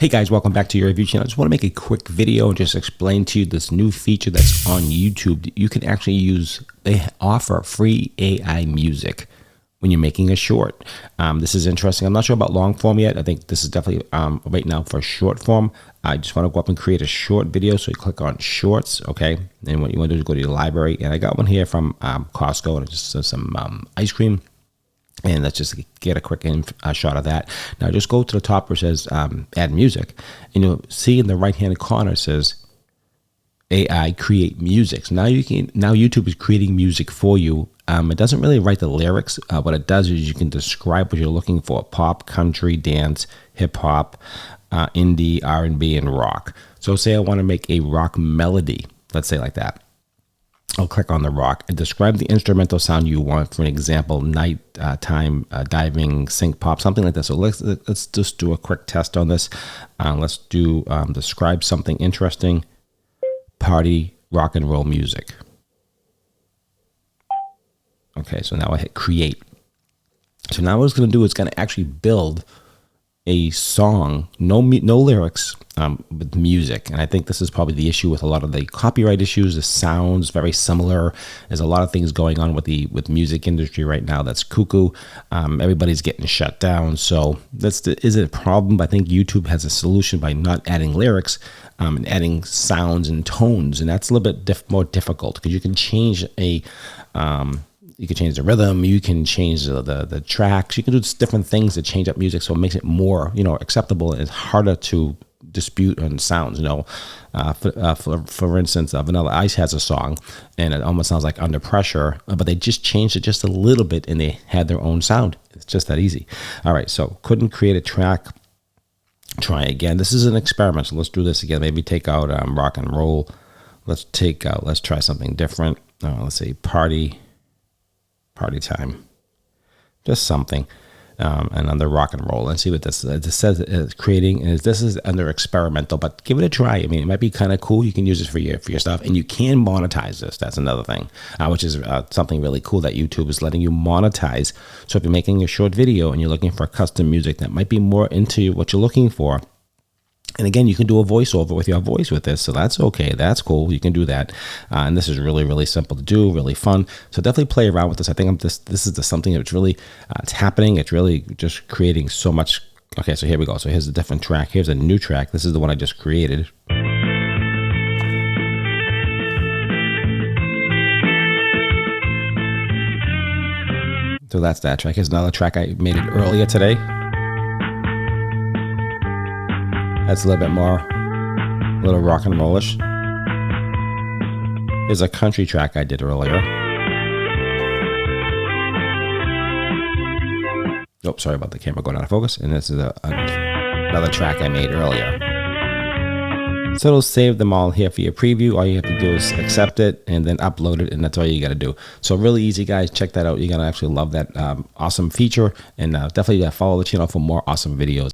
Hey guys, welcome back to your review channel. I just want to make a quick video and just explain to you this new feature that's on YouTube. You can actually they offer free AI music when you're making a short. This is interesting. I'm not sure about long form yet. I think this is definitely right now for short form. I just want to go up and create a short video. So you click on shorts, okay? And what you want to do is go to your library. And I got one here from Costco, and it's just some ice cream. And let's just get a quick shot of that. Now just go to the top where it says add music, and you'll see in the right hand corner it says AI create music. So now YouTube is creating music for you. It doesn't really write the lyrics. What it does is you can describe what you're looking for: pop, country, dance, hip hop, indie, R&B, and rock. So say I want to make a rock melody, let's say like that. I'll click on the rock and describe the instrumental sound you want. For an example, night time, diving, sync pop, something like that. So let's just do a quick test on this. Let's do describe something interesting: party, rock and roll music. Okay, so now I hit create. So now what it's going to do is going to actually build a song, no lyrics, with music. And I think this is probably the issue with a lot of the copyright issues. The sounds very similar. There's a lot of things going on with music industry right now that's cuckoo. Everybody's getting shut down. So is it a problem? I think YouTube has a solution by not adding lyrics and adding sounds and tones. And that's a little bit more difficult because you can change you can change the rhythm, you can change the tracks, you can do different things to change up music, so it makes it more acceptable, and it's harder to dispute on sounds. For instance, Vanilla Ice has a song and it almost sounds like Under Pressure, but they just changed it just a little bit and they had their own sound. It's just that easy. All right, so couldn't create a track. Try again. This is an experiment, so let's do this again. Maybe take out rock and roll. Let's try something different. Let's say party time, just something, and under rock and roll, and see what this says. It's creating, and this is under experimental, but give it a try. I mean, it might be kind of cool. You can use this for your stuff, and you can monetize this. That's another thing, which is something really cool that YouTube is letting you monetize. So if you're making a short video and you're looking for custom music that might be more into what you're looking for, and again, you can do a voiceover with your voice with this, so that's okay. That's cool. You can do that, and this is really, really simple to do, really fun. So definitely play around with this. I think this is something that's really it's happening. It's really just creating so much. Okay, so here we go. So here's a different track. Here's a new track. This is the one I just created. So that's that track. Here's another track I made it earlier today. That's a little bit more, a little rock and rollish. Here's a country track I did earlier. Oh, sorry about the camera going out of focus. And this is another track I made earlier. So it'll save them all here for your preview. All you have to do is accept it and then upload it, and that's all you got to do. So really easy, guys. Check that out. You're going to actually love that awesome feature, and definitely follow the channel for more awesome videos.